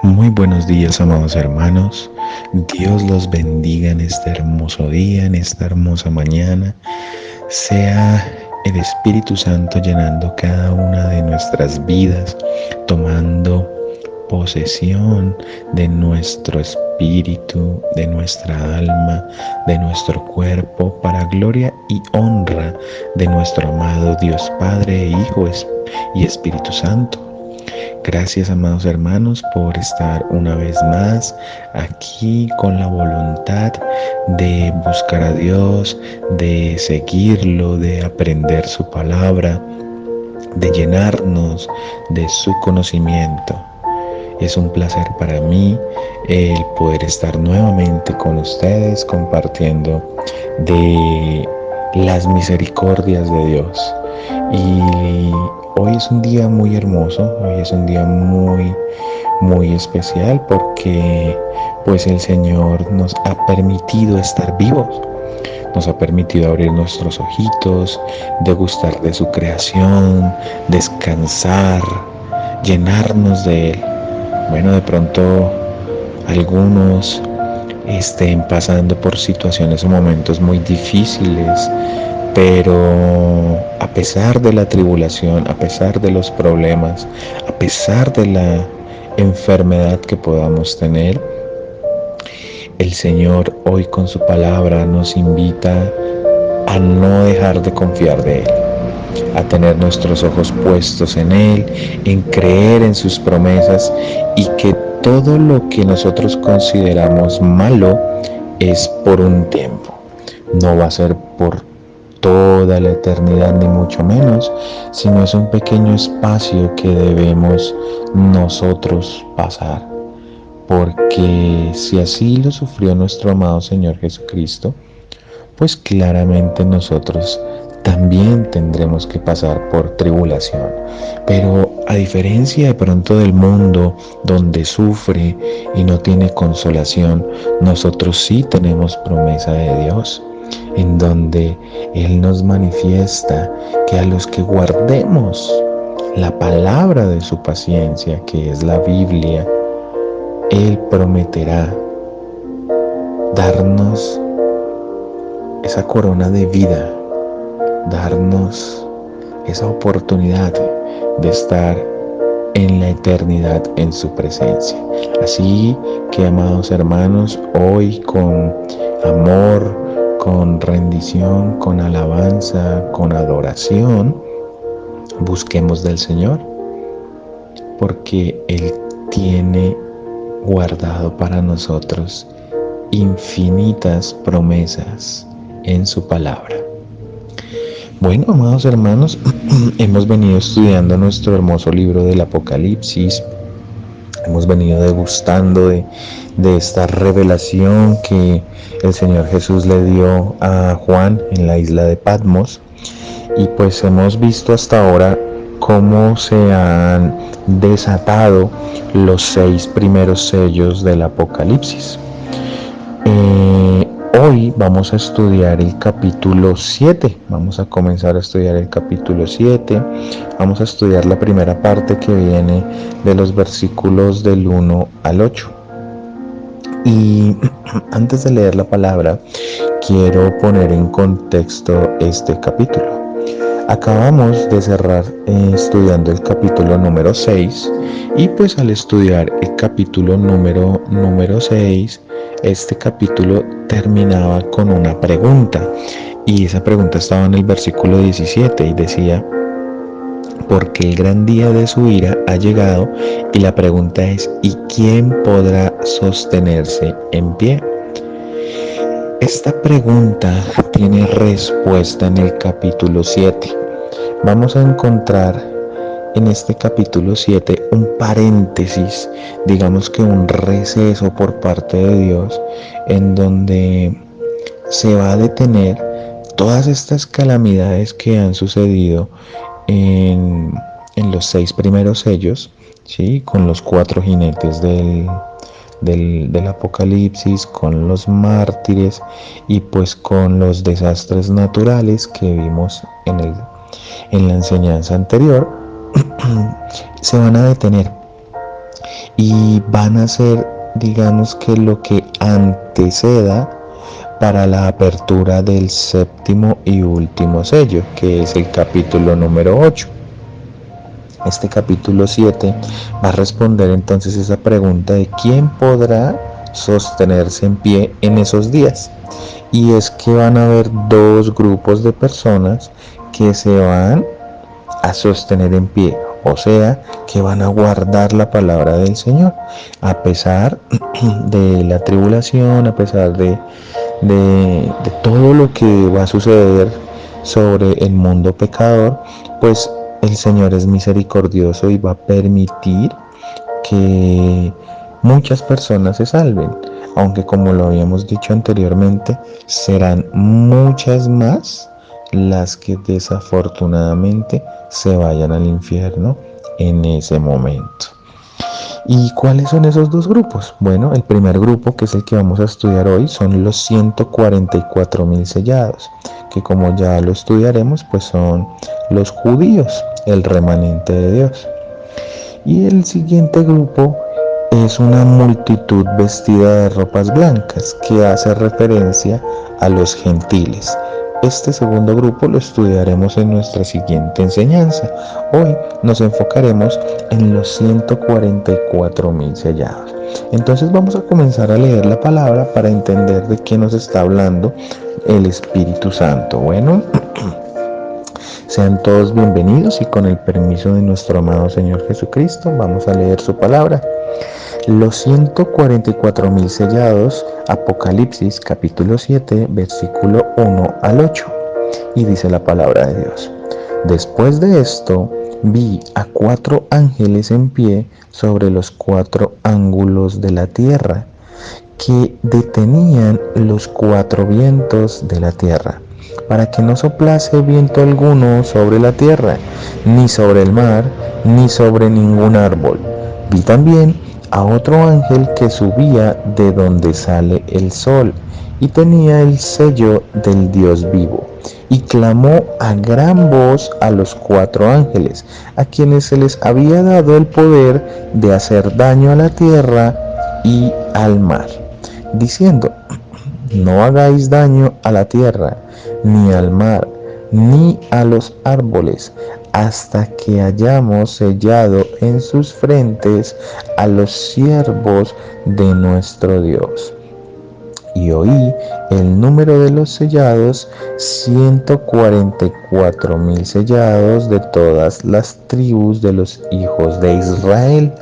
Muy buenos días, amados hermanos. Dios los bendiga en este hermoso día, en esta hermosa mañana. Sea el Espíritu Santo llenando cada una de nuestras vidas, tomando posesión de nuestro espíritu, de nuestra alma, de nuestro cuerpo, para gloria y honra de nuestro amado Dios Padre, Hijo y Espíritu Santo. Gracias, amados hermanos, por estar una vez más aquí con la voluntad de buscar a Dios, de seguirlo, de aprender su palabra, de llenarnos de su conocimiento. Es un placer para mí el poder estar nuevamente con ustedes compartiendo de las misericordias de Dios. Y hoy es un día muy hermoso, hoy es un día muy especial porque pues el Señor nos ha permitido estar vivos. Nos ha permitido abrir nuestros ojitos, degustar de su creación, descansar, llenarnos de Él. Bueno, de pronto algunos estén pasando por situaciones o momentos muy difíciles, pero a pesar de la tribulación, a pesar de los problemas, a pesar de la enfermedad que podamos tener, el Señor hoy con su palabra nos invita a no dejar de confiar de Él, a tener nuestros ojos puestos en Él, en creer en sus promesas y que todo lo que nosotros consideramos malo es por un tiempo. No va a ser por toda la eternidad ni mucho menos, sino es un pequeño espacio que debemos nosotros pasar. Porque si así lo sufrió nuestro amado Señor Jesucristo, pues claramente nosotros también tendremos que pasar por tribulación. Pero a diferencia de pronto del mundo donde sufre y no tiene consolación, nosotros sí tenemos promesa de Dios, en donde Él nos manifiesta que a los que guardemos la palabra de su paciencia, que es la Biblia, Él prometerá darnos esa corona de vida, darnos esa oportunidad de estar en la eternidad en su presencia. Así que, amados hermanos, hoy con amor, con rendición, con alabanza, con adoración, busquemos del Señor, porque Él tiene guardado para nosotros infinitas promesas en su palabra. Bueno, amados hermanos, hemos venido estudiando nuestro hermoso libro del Apocalipsis. Hemos venido degustando de esta revelación que el Señor Jesús le dio a Juan en la isla de Patmos. Y pues hemos visto hasta ahora cómo se han desatado los 6 primeros sellos del Apocalipsis. Hoy vamos a estudiar el capítulo 7, vamos a comenzar a estudiar el capítulo 7, vamos a estudiar la primera parte que viene de los versículos del 1 al 8. Y antes de leer la palabra, quiero poner en contexto este capítulo. Acabamos de cerrar estudiando el capítulo número 6 y pues al estudiar el capítulo número 6, este capítulo terminaba con una pregunta y esa pregunta estaba en el versículo 17 y decía: porque el gran día de su ira ha llegado, y la pregunta es: ¿y quién podrá sostenerse en pie? Esta pregunta tiene respuesta en el capítulo 7. Vamos a encontrar en este capítulo 7 un paréntesis, digamos que un receso por parte de Dios, en donde se va a detener todas estas calamidades que han sucedido en los 6 primeros sellos, ¿sí? Con los 4 jinetes del Apocalipsis, con los mártires y pues con los desastres naturales que vimos en la enseñanza anterior. Se van a detener y van a ser, digamos que lo que anteceda para la apertura del séptimo y último sello, que es el capítulo número 8. Este capítulo 7 va a responder entonces esa pregunta de quién podrá sostenerse en pie en esos días. Y es que van a haber dos grupos de personas que se van a sostener en pie, o sea, que van a guardar la palabra del Señor, a pesar de la tribulación, a pesar de todo lo que va a suceder sobre el mundo pecador, pues el Señor es misericordioso y va a permitir que muchas personas se salven, aunque como lo habíamos dicho anteriormente, serán muchas más las que desafortunadamente se vayan al infierno en ese momento. ¿Y cuáles son esos dos grupos? Bueno, el primer grupo, que es el que vamos a estudiar hoy, son los 144.000 sellados, que como ya lo estudiaremos, pues son los judíos, el remanente de Dios. Y el siguiente grupo es una multitud vestida de ropas blancas, que hace referencia a los gentiles. Este segundo grupo lo estudiaremos en nuestra siguiente enseñanza. Hoy nos enfocaremos en los 144.000 sellados. Entonces vamos a comenzar a leer la palabra para entender de qué nos está hablando el Espíritu Santo. Bueno, sean todos bienvenidos y con el permiso de nuestro amado Señor Jesucristo vamos a leer su palabra. Los 144.000 sellados, Apocalipsis capítulo 7, versículo 1 al 8. Y dice la palabra de Dios. Después de esto, vi a 4 ángeles en pie sobre los 4 ángulos de la tierra, que detenían los 4 vientos de la tierra, para que no soplase viento alguno sobre la tierra, ni sobre el mar, ni sobre ningún árbol. Vi también a otro ángel que subía de donde sale el sol, y tenía el sello del Dios vivo, y clamó a gran voz a los 4 ángeles, a quienes se les había dado el poder de hacer daño a la tierra y al mar, diciendo: no hagáis daño a la tierra, ni al mar, ni a los árboles, hasta que hayamos sellado en sus frentes a los siervos de nuestro Dios. Y oí el número de los sellados, 144.000 sellados de todas las tribus de los hijos de Israel.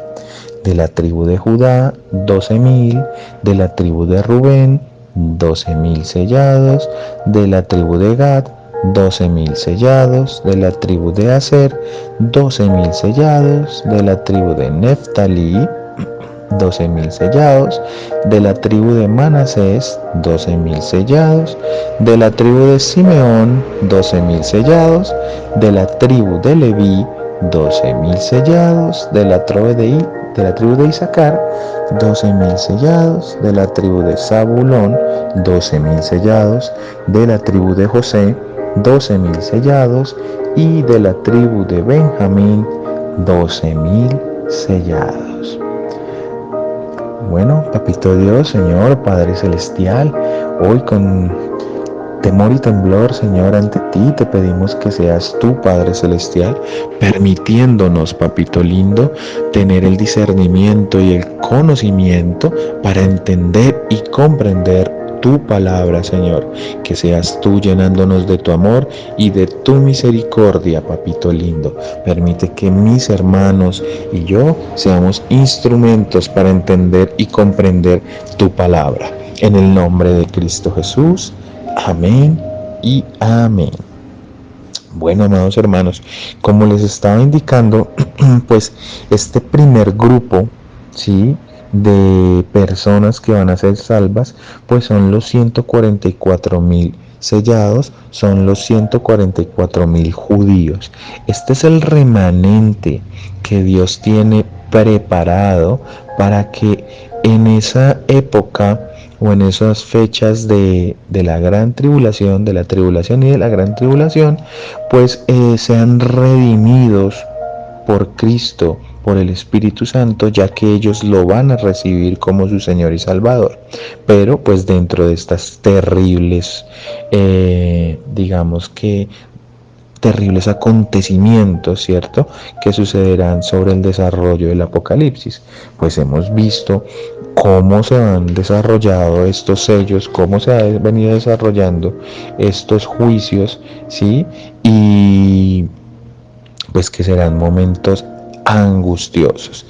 De la tribu de Judá, 12.000, de la tribu de Rubén, 12.000 sellados, de la tribu de Gad, 12.000 sellados, de la tribu de Aser, 12.000 sellados, de la tribu de Neftalí, 12.000 sellados, de la tribu de Manasés, 12.000 sellados, de la tribu de Simeón, 12.000 sellados, de la tribu de Leví, 12.000 sellados, de la tribu de Isaacar, 12.000 sellados, de la tribu de Zabulón, 12.000 sellados, de la tribu de José, 12.000 sellados, y de la tribu de Benjamín, 12.000 sellados. Bueno, Papito Dios, Señor, Padre Celestial, hoy con temor y temblor, Señor, ante ti te pedimos que seas tú, Padre Celestial, permitiéndonos, Papito lindo, tener el discernimiento y el conocimiento para entender y comprender tu palabra, Señor. Que seas tú llenándonos de tu amor y de tu misericordia, Papito lindo. Permite que mis hermanos y yo seamos instrumentos para entender y comprender tu palabra. En el nombre de Cristo Jesús. Amén y amén. Bueno, amados hermanos, como les estaba indicando, pues este primer grupo, ¿sí?, de personas que van a ser salvas, pues son los 144.000 sellados, son los 144.000 judíos. Este es el remanente que Dios tiene preparado para que en esa época o en esas fechas de la gran tribulación, de la tribulación y de la gran tribulación, pues sean redimidos por Cristo, por el Espíritu Santo, ya que ellos lo van a recibir como su Señor y Salvador. Pero pues dentro de estas terribles, digamos que terribles acontecimientos, ¿cierto?, que sucederán sobre el desarrollo del Apocalipsis. Pues hemos visto cómo se han desarrollado estos sellos, cómo se ha venido desarrollando estos juicios, ¿sí? Y pues que serán momentos angustiosos.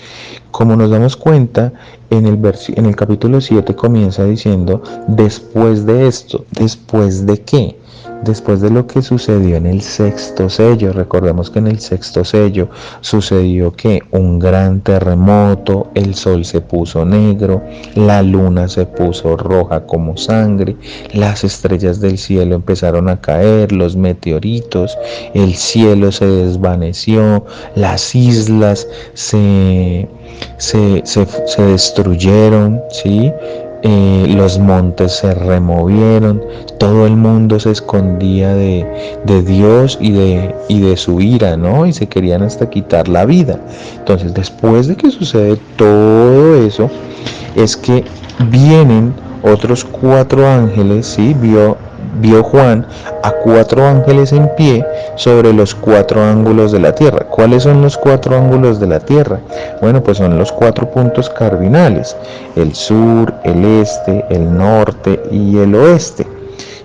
Como nos damos cuenta, en el capítulo 7 comienza diciendo, después de esto, ¿después de qué? Después de lo que sucedió en el sexto sello. Recordemos que en el sexto sello sucedió que un gran terremoto, el sol se puso negro, la luna se puso roja como sangre, las estrellas del cielo empezaron a caer, los meteoritos, el cielo se desvaneció, las islas se destruyeron, ¿sí? Los montes se removieron, todo el mundo se escondía de Dios y de su ira, ¿no? Y se querían hasta quitar la vida. Entonces, después de que sucede todo eso, es que vienen otros 4 ángeles, ¿sí? Vio Juan a 4 ángeles en pie sobre los 4 ángulos de la tierra. ¿Cuáles son los 4 ángulos de la tierra? Bueno, pues son los 4 puntos cardinales: el sur, el este, el norte y el oeste.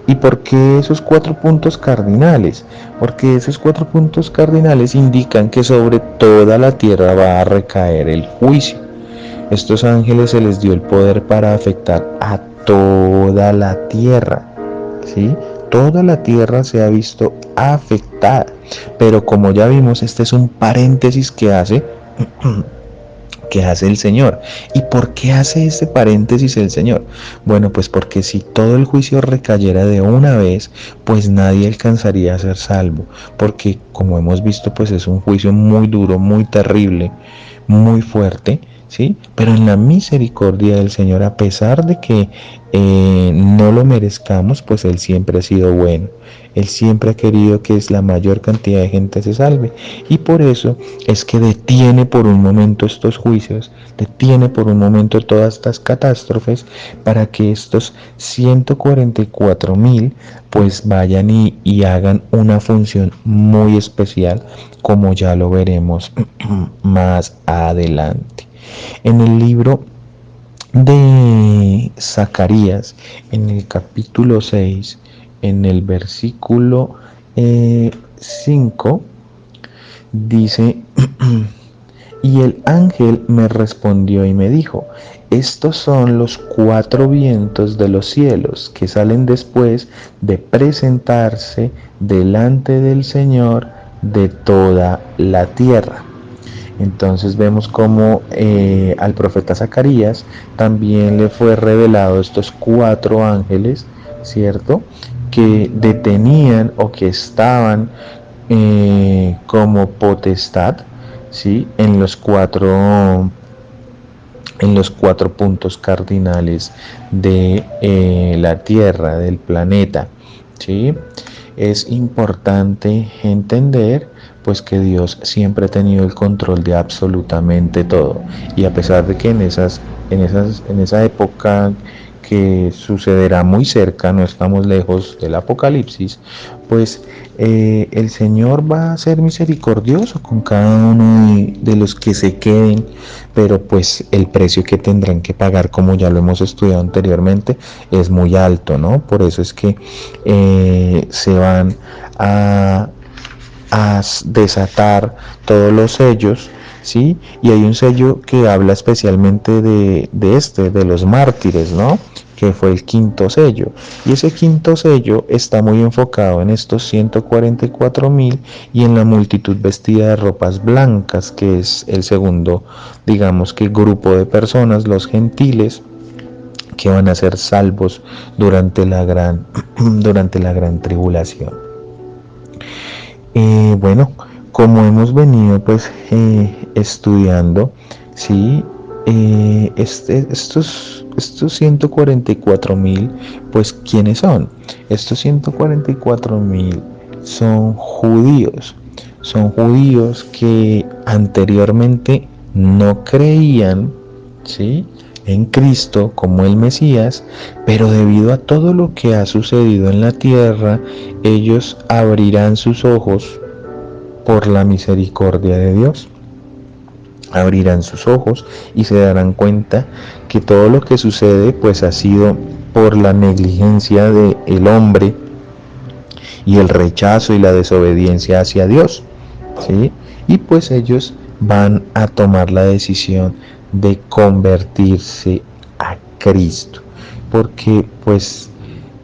¿Y por qué esos 4 puntos cardinales? Porque esos 4 puntos cardinales indican que sobre toda la tierra va a recaer el juicio. Estos ángeles se les dio el poder para afectar a toda la tierra, ¿sí? Toda la tierra se ha visto afectada, pero como ya vimos, este es un paréntesis que hace el Señor. ¿Y por qué hace este paréntesis el Señor? Bueno, pues porque si todo el juicio recayera de una vez, pues nadie alcanzaría a ser salvo, porque como hemos visto, pues es un juicio muy duro, muy terrible, muy fuerte, ¿sí? Pero en la misericordia del Señor, a pesar de que no lo merezcamos, pues Él siempre ha sido bueno. Él siempre ha querido que la mayor cantidad de gente se salve. Y por eso es que detiene por un momento estos juicios, detiene por un momento todas estas catástrofes, para que estos 144,000 pues vayan y hagan una función muy especial, como ya lo veremos más adelante. En el libro de Zacarías, en el capítulo 6, en el versículo 5, dice, y el ángel me respondió y me dijo, estos son los 4 vientos de los cielos que salen después de presentarse delante del Señor de toda la tierra. Entonces vemos cómo al profeta Zacarías también le fue revelado estos 4 ángeles, ¿cierto?, que detenían o que estaban como potestad, ¿sí?, en los 4 puntos cardinales de la Tierra, del planeta, ¿sí? Es importante entender pues que Dios siempre ha tenido el control de absolutamente todo, y a pesar de que en esa época que sucederá muy cerca, no estamos lejos del Apocalipsis, pues el Señor va a ser misericordioso con cada uno de los que se queden, pero pues el precio que tendrán que pagar, como ya lo hemos estudiado anteriormente, es muy alto, ¿no? Por eso es que se van a desatar todos los sellos, ¿sí? Y hay un sello que habla especialmente de los mártires, ¿no?, que fue el 5.º sello, y ese 5.º sello está muy enfocado en estos 144,000 y en la multitud vestida de ropas blancas, que es el segundo, digamos que grupo de personas, los gentiles, que van a ser salvos durante la gran tribulación. Bueno, como hemos venido pues estudiando, ¿sí? Estos 144,000, pues ¿quiénes son? Estos 144,000 son judíos que anteriormente no creían, ¿sí?, en Cristo como el Mesías, pero debido a todo lo que ha sucedido en la tierra, ellos abrirán sus ojos por la misericordia de Dios. Abrirán sus ojos y se darán cuenta que todo lo que sucede pues ha sido por la negligencia del hombre y el rechazo y la desobediencia hacia Dios, ¿sí? Y pues ellos van a tomar la decisión de convertirse a Cristo, porque pues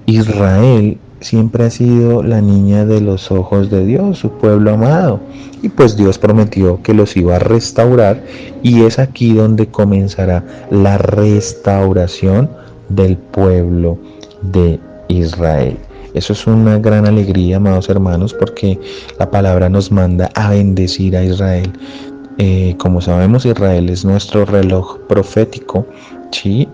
Israel siempre ha sido la niña de los ojos de Dios, su pueblo amado, y pues Dios prometió que los iba a restaurar, y es aquí donde comenzará la restauración del pueblo de Israel. Eso es una gran alegría, amados hermanos, porque la palabra nos manda a bendecir a Israel. Como sabemos, Israel es nuestro reloj profético, ¿sí?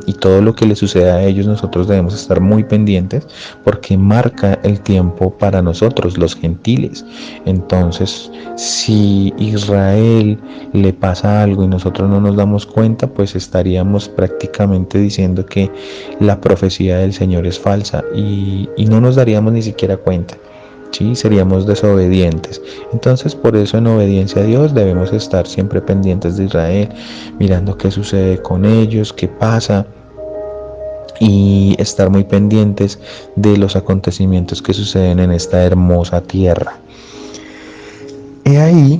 Y todo lo que le suceda a ellos nosotros debemos estar muy pendientes porque marca el tiempo para nosotros, los gentiles. Entonces, si Israel le pasa algo y nosotros no nos damos cuenta, pues estaríamos prácticamente diciendo que la profecía del Señor es falsa y no nos daríamos ni siquiera cuenta. ¿Sí? Seríamos desobedientes. Entonces, por eso en obediencia a Dios debemos estar siempre pendientes de Israel, mirando qué sucede con ellos, qué pasa, y estar muy pendientes de los acontecimientos que suceden en esta hermosa tierra. He ahí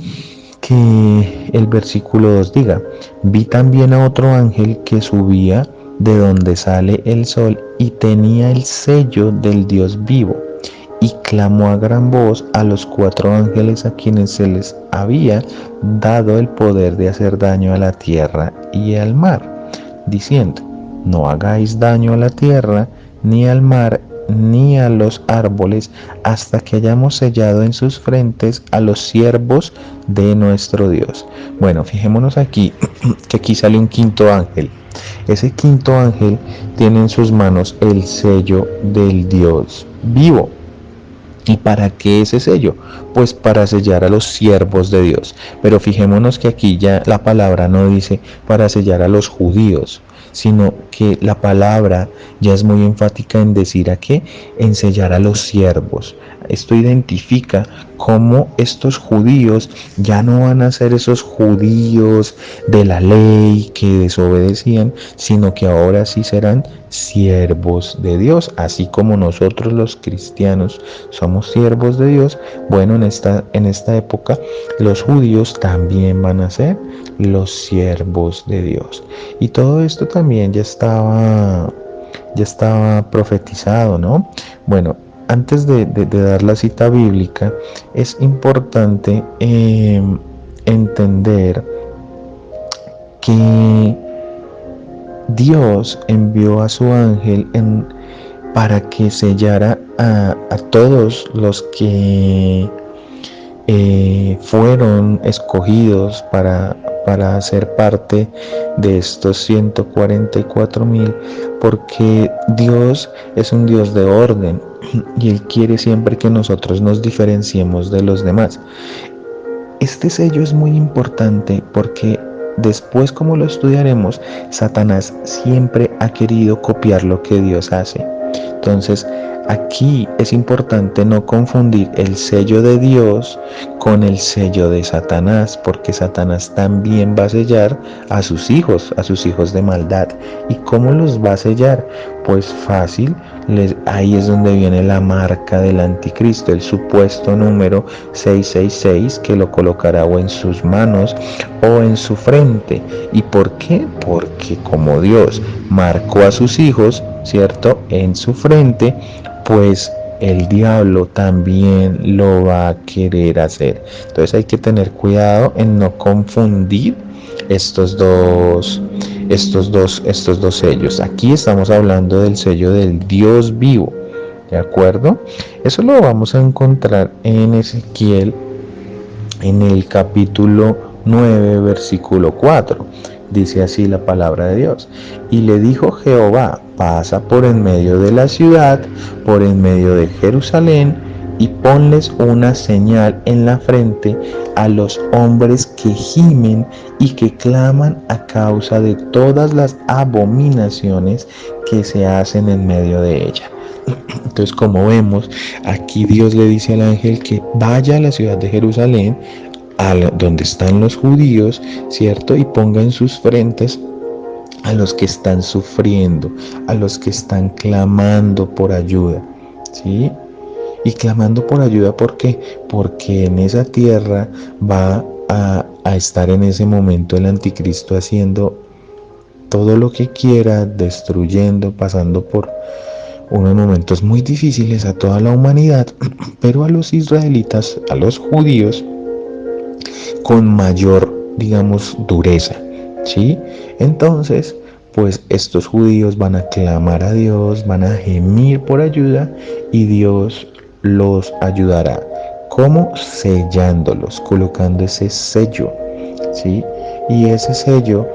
que el versículo 2 diga: vi también a otro ángel que subía de donde sale el sol y tenía el sello del Dios vivo, y clamó a gran voz a los 4 ángeles a quienes se les había dado el poder de hacer daño a la tierra y al mar, diciendo: no hagáis daño a la tierra, ni al mar, ni a los árboles, hasta que hayamos sellado en sus frentes a los siervos de nuestro Dios. Bueno, fijémonos aquí, que aquí sale un quinto ángel. Ese quinto ángel tiene en sus manos el sello del Dios vivo. ¿Y para qué ese sello? Pues para sellar a los siervos de Dios. Pero fijémonos que aquí ya la palabra no dice para sellar a los judíos, sino que la palabra ya es muy enfática en decir a qué, en sellar a los siervos. Esto identifica cómo estos judíos ya no van a ser esos judíos de la ley que desobedecían, sino que ahora sí serán siervos de Dios, así como nosotros los cristianos somos siervos de Dios. Bueno, en esta época los judíos también van a ser los siervos de Dios. Y todo esto también ya estaba profetizado, ¿no? Bueno, antes de dar la cita bíblica, es importante entender que Dios envió a su ángel para que sellara a todos los que fueron escogidos para ser parte de estos 144,000, porque Dios es un Dios de orden y Él quiere siempre que nosotros nos diferenciemos de los demás. Este sello es muy importante porque después, como lo estudiaremos, Satanás siempre ha querido copiar lo que Dios hace. Entonces, aquí es importante no confundir el sello de Dios con el sello de Satanás, porque Satanás también va a sellar a sus hijos de maldad. ¿Y cómo los va a sellar? Pues fácil, ahí es donde viene la marca del anticristo, el supuesto número 666, que lo colocará o en sus manos o en su frente. ¿Y por qué? Porque como Dios marcó a sus hijos, ¿cierto?, en su frente, pues el diablo también lo va a querer hacer. Entonces hay que tener cuidado en no confundir estos dos sellos. Aquí estamos hablando del sello del Dios vivo, ¿de acuerdo? Eso lo vamos a encontrar en Ezequiel, en el capítulo 9, versículo 4. Dice así la palabra de Dios: y le dijo Jehová, pasa por en medio de la ciudad, por en medio de Jerusalén, y ponles una señal en la frente a los hombres que gimen y que claman a causa de todas las abominaciones que se hacen en medio de ella. Entonces, como vemos, aquí Dios le dice al ángel que vaya a la ciudad de Jerusalén, donde están los judíos, ¿cierto? Y ponga en sus frentes a los que están sufriendo, a los que están clamando por ayuda, ¿sí? Y clamando por ayuda, ¿por qué? Porque en esa tierra va a estar en ese momento el anticristo haciendo todo lo que quiera, destruyendo, pasando por unos momentos muy difíciles a toda la humanidad, pero a los israelitas, a los judíos, con mayor, digamos, dureza, ¿sí? Entonces, pues estos judíos van a clamar a Dios, van a gemir por ayuda y Dios los ayudará. ¿Cómo? Sellándolos, colocando ese sello, ¿sí? Y ese sello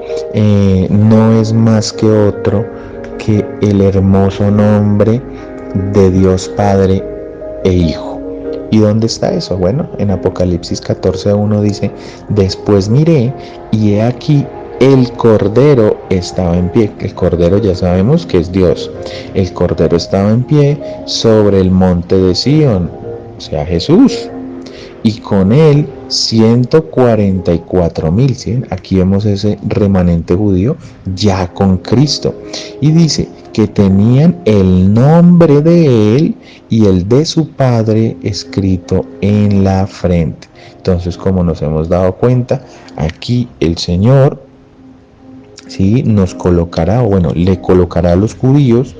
no es más que otro que el hermoso nombre de Dios Padre e Hijo. ¿Y dónde está eso? Bueno, en Apocalipsis 14:1 dice: después miré y he aquí el Cordero estaba en pie. El Cordero ya sabemos que es Dios. El Cordero estaba en pie sobre el monte de Sión, o sea, Jesús. Y con él 144,000, ¿sí? Aquí vemos ese remanente judío ya con Cristo. Y dice que tenían el nombre de él y el de su padre escrito en la frente. Entonces, como nos hemos dado cuenta, aquí el Señor, ¿sí?, nos colocará, bueno, le colocará a los judíos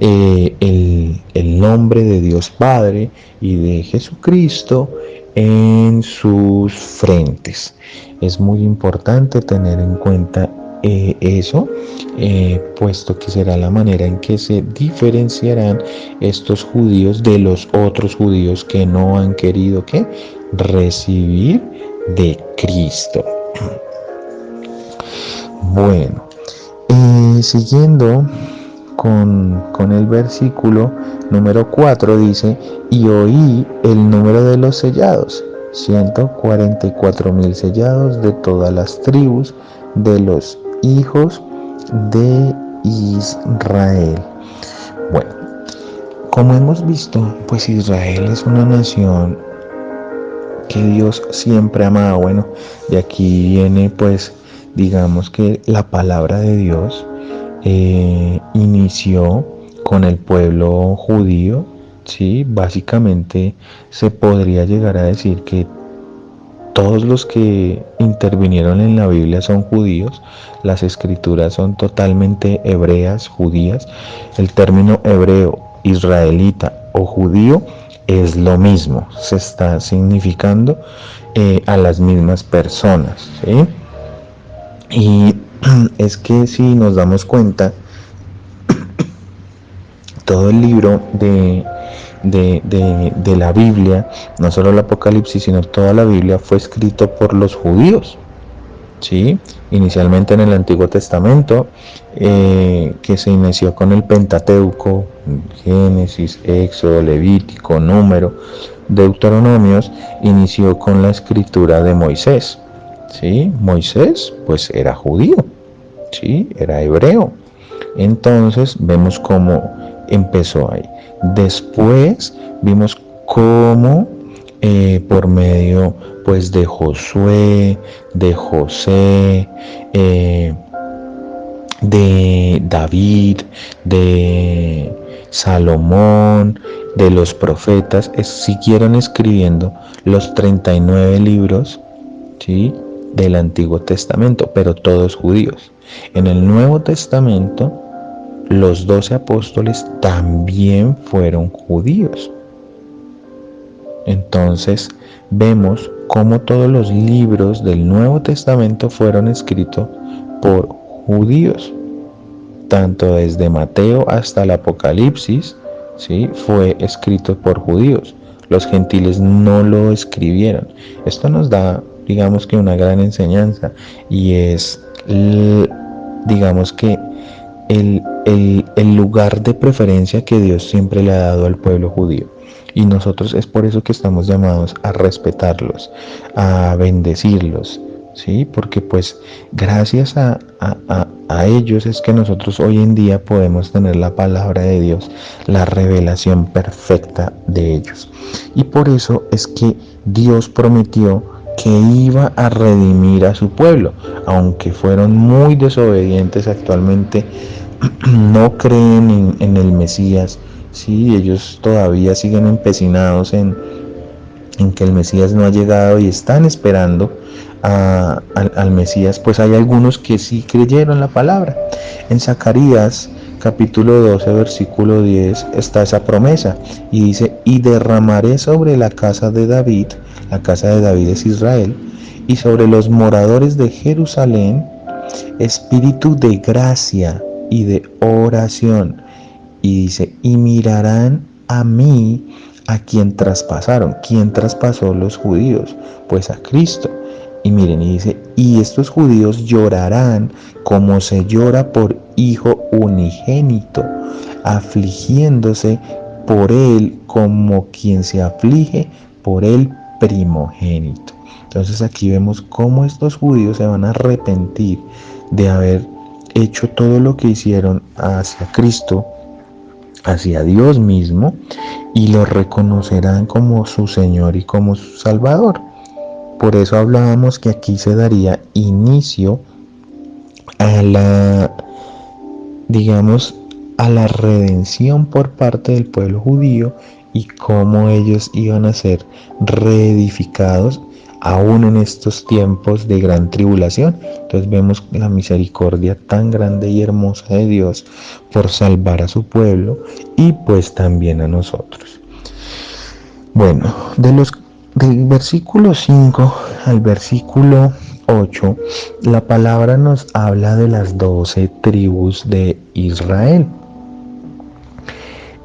el nombre de Dios Padre y de Jesucristo en sus frentes. Es muy importante tener en cuenta eso, puesto que será la manera en que se diferenciarán estos judíos de los otros judíos que no han querido ¿qué? Recibir de Cristo. Bueno, siguiendo con el versículo número 4 dice: y oí el número de los sellados, 144,000 sellados de todas las tribus de los hijos de Israel. Bueno, como hemos visto, pues Israel es una nación que Dios siempre ha amado. Bueno, de aquí viene, pues, digamos que la palabra de Dios inició con el pueblo judío, ¿sí? Básicamente se podría llegar a decir que todos los que intervinieron en la Biblia son judíos. Las escrituras son totalmente hebreas, judías. El término hebreo, israelita o judío es lo mismo, se está significando a las mismas personas, ¿sí? Y es que si nos damos cuenta, todo el libro de la Biblia, no solo el Apocalipsis, sino toda la Biblia fue escrito por los judíos, ¿sí? Inicialmente en el Antiguo Testamento, que se inició con el Pentateuco, Génesis, Éxodo, Levítico, Número, Deuteronomios, inició con la escritura de Moisés, ¿sí? Moisés, pues, era judío, ¿sí? Era hebreo. Entonces vemos cómo empezó ahí. Después vimos cómo por medio, pues, de Josué, de José, de David, de Salomón, de los profetas, siguieron escribiendo los 39 libros, ¿sí?, del Antiguo Testamento, pero todos judíos. En el Nuevo Testamento, los 12 apóstoles también fueron judíos. Entonces vemos cómo todos los libros del Nuevo Testamento fueron escritos por judíos. Tanto desde Mateo hasta el Apocalipsis, ¿sí?, fue escrito por judíos. Los gentiles no lo escribieron. Esto nos da, digamos que, una gran enseñanza, y es, digamos que, el lugar de preferencia que Dios siempre le ha dado al pueblo judío. y nosotros es por eso que estamos llamados a respetarlos, a bendecirlos, ¿sí? Porque pues gracias a ellos es que nosotros hoy en día podemos tener la palabra de Dios, la revelación perfecta de ellos. Y por eso es que Dios prometió que iba a redimir a su pueblo, aunque fueron muy desobedientes actualmente, no creen en el Mesías, sí, ellos todavía siguen empecinados en que el Mesías no ha llegado y están esperando al Mesías. Pues hay algunos que sí creyeron la palabra. En Zacarías capítulo 12 versículo 10 está esa promesa y dice: y derramaré sobre la casa de David es Israel, y sobre los moradores de Jerusalén espíritu de gracia y de oración. Y dice: y mirarán a mí, a quien traspasaron. ¿Quién traspasó los judíos? Pues a Cristo. Y miren, y dice: y estos judíos llorarán como se llora por hijo unigénito, afligiéndose por él como quien se aflige por el primogénito. Entonces aquí vemos cómo estos judíos se van a arrepentir de haber hecho todo lo que hicieron hacia Cristo, hacia Dios mismo, y lo reconocerán como su Señor y como su Salvador. Por eso hablábamos que aquí se daría inicio a la, digamos, a la redención por parte del pueblo judío y cómo ellos iban a ser reedificados aún en estos tiempos de gran tribulación. Entonces vemos la misericordia tan grande y hermosa de Dios por salvar a su pueblo y pues también a nosotros. Bueno, del versículo 5 al versículo 8, la palabra nos habla de las 12 tribus de Israel.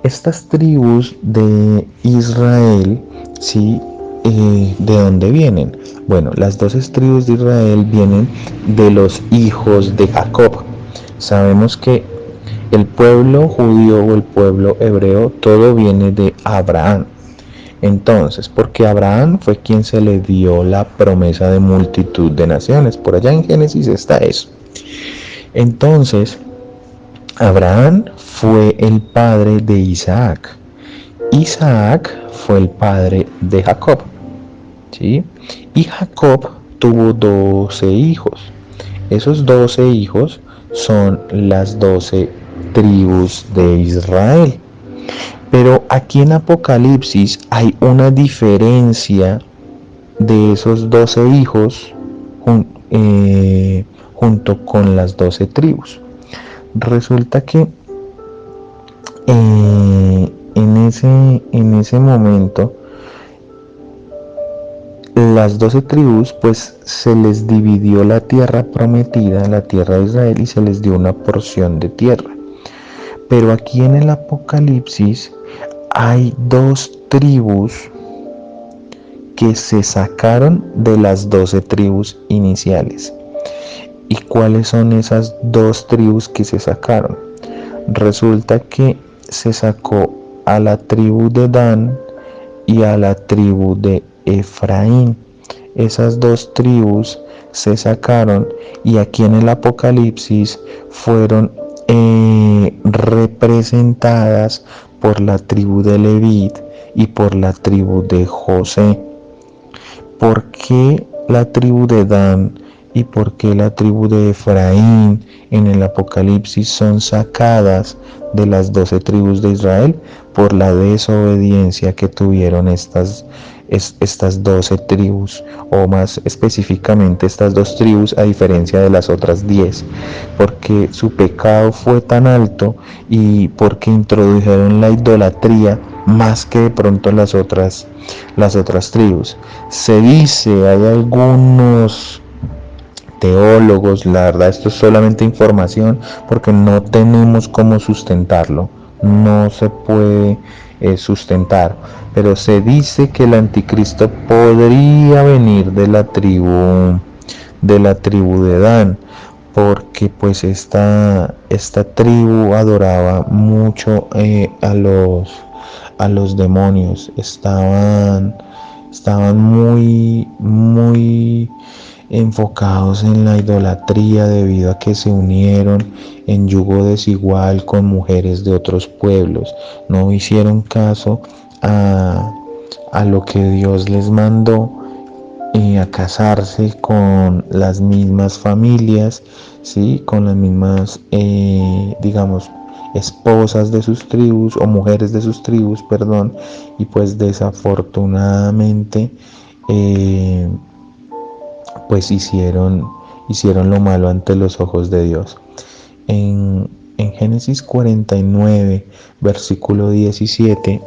Estas tribus de Israel, ¿sí? ¿De dónde vienen? Bueno, las 12 tribus de Israel vienen de los hijos de Jacob. Sabemos que el pueblo judío o el pueblo hebreo, todo viene de Abraham. Entonces, porque Abraham fue quien se le dio la promesa de multitud de naciones. Por allá en Génesis está eso. Entonces, Abraham fue el padre de Isaac. Isaac fue el padre de Jacob, ¿sí? Y Jacob tuvo 12 hijos. Esos 12 hijos son las 12 tribus de Israel. Pero aquí en Apocalipsis hay una diferencia de esos 12 hijos junto con las 12 tribus. Resulta que en ese momento las 12 tribus pues se les dividió la tierra prometida, la tierra de Israel, y se les dio una porción de tierra. Pero aquí en el Apocalipsis hay 2 tribus que se sacaron de las 12 tribus iniciales. ¿Y cuáles son esas 2 tribus que se sacaron? Resulta que se sacó a la tribu de Dan y a la tribu de Efraín. Esas 2 tribus se sacaron y aquí en el Apocalipsis fueron representadas por la tribu de Leví y por la tribu de José. ¿Por qué la tribu de Dan y por qué la tribu de Efraín en el Apocalipsis son sacadas de las 12 tribus de Israel? Por la desobediencia que tuvieron estas 12 tribus, o más específicamente estas 2 tribus, a diferencia de las otras 10, porque su pecado fue tan alto y porque introdujeron la idolatría más que de pronto las otras tribus. Se dice, hay algunos teólogos, la verdad esto es solamente información porque no tenemos cómo sustentarlo, no se puede sustentar, pero se dice que el anticristo podría venir de la tribu de Dan, porque pues esta tribu adoraba mucho a los demonios, estaban muy enfocados en la idolatría debido a que se unieron en yugo desigual con mujeres de otros pueblos, no hicieron caso a lo que Dios les mandó, a casarse con las mismas familias, ¿sí? Con las mismas, digamos, esposas de sus tribus o mujeres de sus tribus, perdón, y pues desafortunadamente pues hicieron lo malo ante los ojos de Dios. En Génesis 49, versículo 17,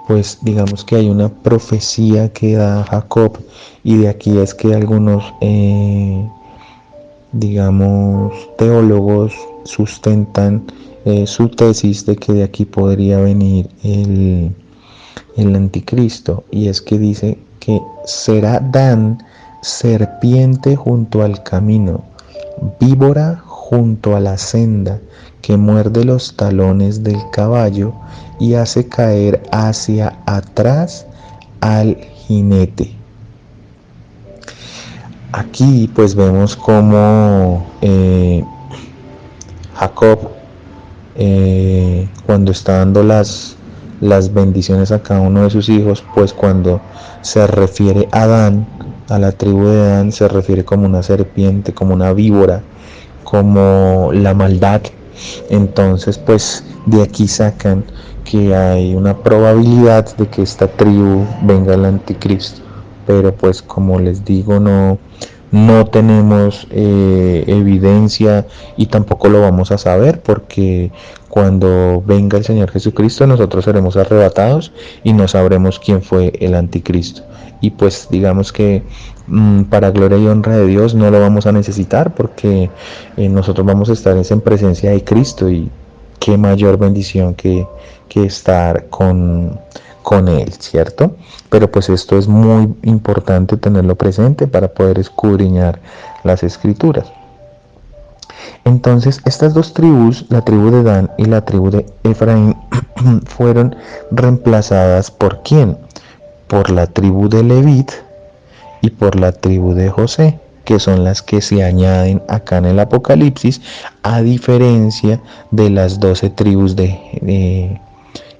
pues digamos que hay una profecía que da Jacob, y de aquí es que algunos digamos teólogos sustentan su tesis de que de aquí podría venir el anticristo, y es que dice que será Dan serpiente junto al camino, víbora junto a la senda, que muerde los talones del caballo y hace caer hacia atrás al jinete. Aquí pues vemos como Jacob, cuando está dando las bendiciones a cada uno de sus hijos, pues cuando se refiere a Dan, a la tribu de Dan, se refiere como una serpiente, como una víbora, como la maldad. Entonces pues de aquí sacan que hay una probabilidad de que esta tribu venga el anticristo, pero pues como les digo, no tenemos evidencia, y tampoco lo vamos a saber, porque cuando venga el Señor Jesucristo nosotros seremos arrebatados y no sabremos quién fue el anticristo, y pues digamos que para gloria y honra de Dios no lo vamos a necesitar, porque nosotros vamos a estar en presencia de Cristo, y qué mayor bendición que estar con Él, ¿cierto? Pero pues esto es muy importante tenerlo presente para poder escudriñar las escrituras. Entonces estas dos tribus, la tribu de Dan y la tribu de Efraín, fueron reemplazadas ¿por quién? Por la tribu de Levit y por la tribu de José, que son las que se añaden acá en el Apocalipsis, a diferencia de las 12 tribus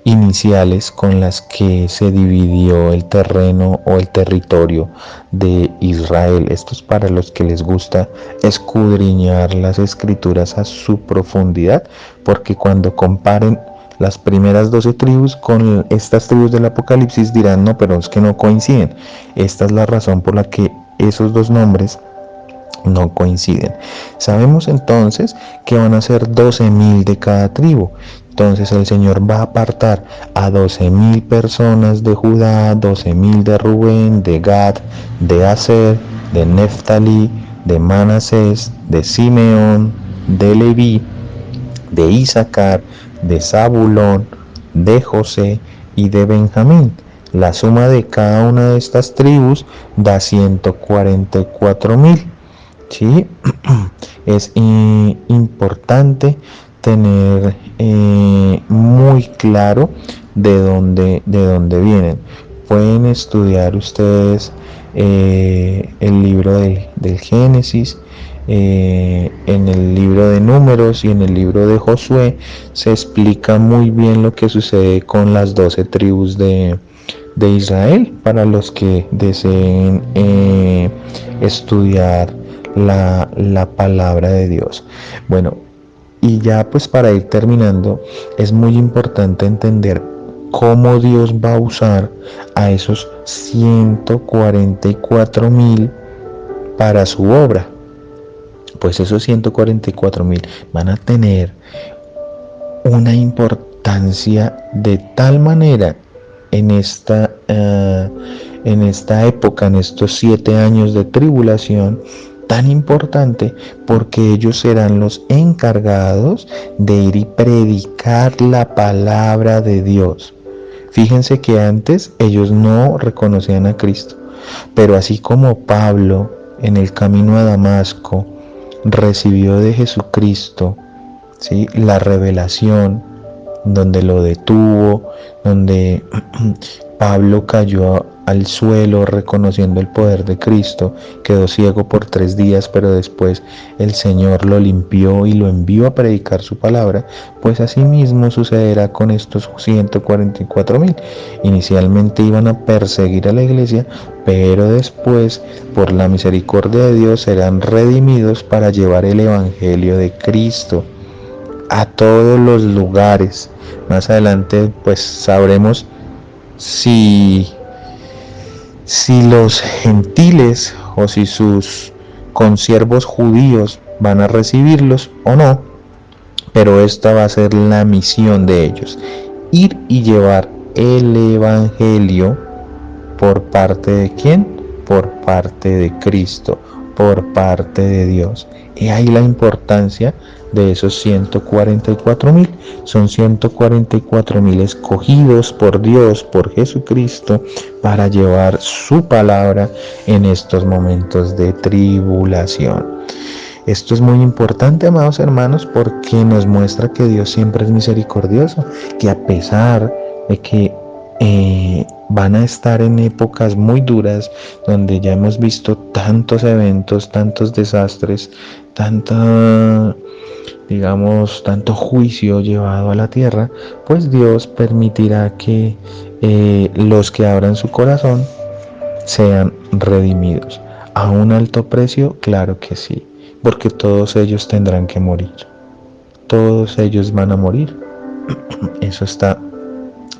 iniciales con las que se dividió el terreno o el territorio de Israel. Esto es para los que les gusta escudriñar las escrituras a su profundidad, porque cuando comparen las primeras 12 tribus con estas tribus del Apocalipsis dirán, no, pero es que no coinciden. Esta es la razón por la que esos dos nombres no coinciden. Sabemos entonces que van a ser 12,000 de cada tribu. Entonces el Señor va a apartar a 12,000 personas de Judá, 12,000 de Rubén, de Gad, de Aser, de Neftalí, de Manasés, de Simeón, de Leví, de Isaacar, de Zabulón, de José y de Benjamín. La suma de cada una de estas tribus da 144,000. ¿Sí? Es importante tener muy claro de dónde vienen. Pueden estudiar ustedes el libro del Génesis, en el libro de Números y en el libro de Josué se explica muy bien lo que sucede con las 12 tribus de Israel, para los que deseen estudiar la palabra de Dios. Bueno, y ya pues para ir terminando, es muy importante entender cómo Dios va a usar a esos 144,000 para su obra. Pues esos 144,000 van a tener una importancia de tal manera en esta época, en estos 7 años de tribulación, tan importante, porque ellos serán los encargados de ir y predicar la palabra de Dios. Fíjense que antes ellos no reconocían a Cristo, pero así como Pablo en el camino a Damasco recibió de Jesucristo, ¿sí?, la revelación, donde lo detuvo, donde Pablo cayó al suelo reconociendo el poder de Cristo, quedó ciego por 3 días, pero después el Señor lo limpió y lo envió a predicar su palabra. Pues así mismo sucederá con estos 144,000. Inicialmente iban a perseguir a la iglesia, pero después, por la misericordia de Dios, serán redimidos para llevar el evangelio de Cristo a todos los lugares. Más adelante pues sabremos si los gentiles o si sus consiervos judíos van a recibirlos o no, pero esta va a ser la misión de ellos: ir y llevar el evangelio. ¿Por parte de quién? Por parte de Cristo, por parte de Dios. Y ahí la importancia de esos 144,000. Son 144,000 escogidos por Dios, por Jesucristo, para llevar su palabra en estos momentos de tribulación. Esto es muy importante, amados hermanos, porque nos muestra que Dios siempre es misericordioso, que a pesar de que van a estar en épocas muy duras, donde ya hemos visto tantos eventos, tantos desastres, tanto juicio llevado a la tierra, pues Dios permitirá que los que abran su corazón sean redimidos. ¿A un alto precio? Claro que sí, porque todos ellos tendrán que morir. Todos ellos van a morir. Eso está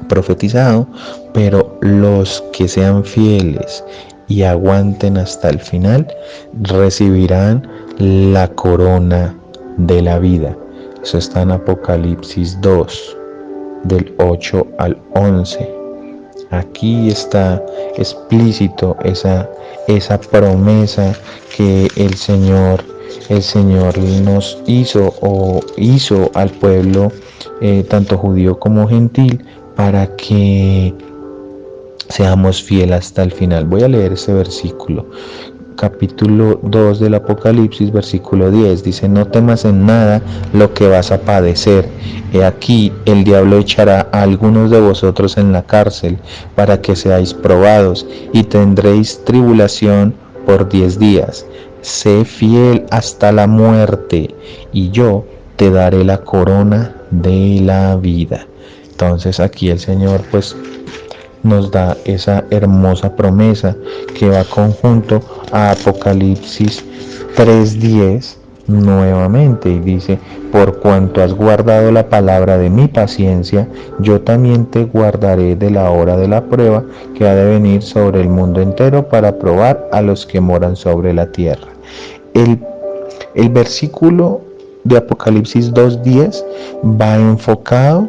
profetizado, pero los que sean fieles y aguanten hasta el final recibirán la corona de la vida. Eso está en Apocalipsis 2, del 8 al 11. Aquí está explícito esa promesa que el Señor nos hizo al pueblo, tanto judío como gentil, para que seamos fieles hasta el final. Voy a leer ese versículo. Capítulo 2 del Apocalipsis, versículo 10, dice: no temas en nada lo que vas a padecer. He aquí, el diablo echará a algunos de vosotros en la cárcel, para que seáis probados, y tendréis tribulación por 10 días. Sé fiel hasta la muerte, y yo te daré la corona de la vida. Entonces aquí el Señor pues nos da esa hermosa promesa que va conjunto a Apocalipsis 3:10 nuevamente, y dice: por cuanto has guardado la palabra de mi paciencia, yo también te guardaré de la hora de la prueba que ha de venir sobre el mundo entero, para probar a los que moran sobre la tierra. El versículo de Apocalipsis 2:10 va enfocado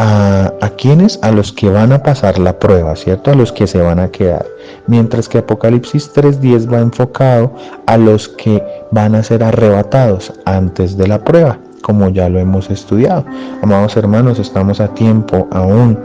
a quienes, a los que van a pasar la prueba, ¿cierto? A los que se van a quedar. Mientras que Apocalipsis 3:10 va enfocado a los que van a ser arrebatados antes de la prueba, como ya lo hemos estudiado. Amados hermanos, estamos a tiempo aún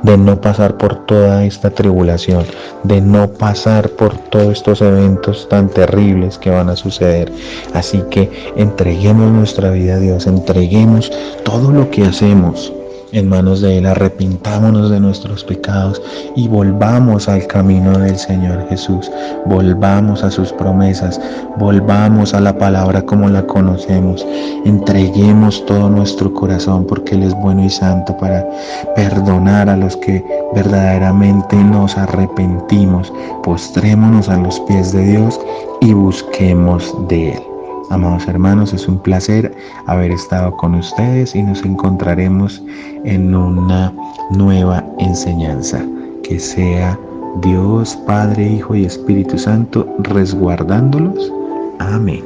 de no pasar por toda esta tribulación, de no pasar por todos estos eventos tan terribles que van a suceder. Así que entreguemos nuestra vida a Dios, entreguemos todo lo que hacemos en manos de Él, arrepintámonos de nuestros pecados y volvamos al camino del Señor Jesús, volvamos a sus promesas, volvamos a la palabra como la conocemos, entreguemos todo nuestro corazón, porque Él es bueno y santo para perdonar a los que verdaderamente nos arrepentimos. Postrémonos a los pies de Dios y busquemos de Él. Amados hermanos, es un placer haber estado con ustedes, y nos encontraremos en una nueva enseñanza. Que sea Dios, Padre, Hijo y Espíritu Santo resguardándolos. Amén.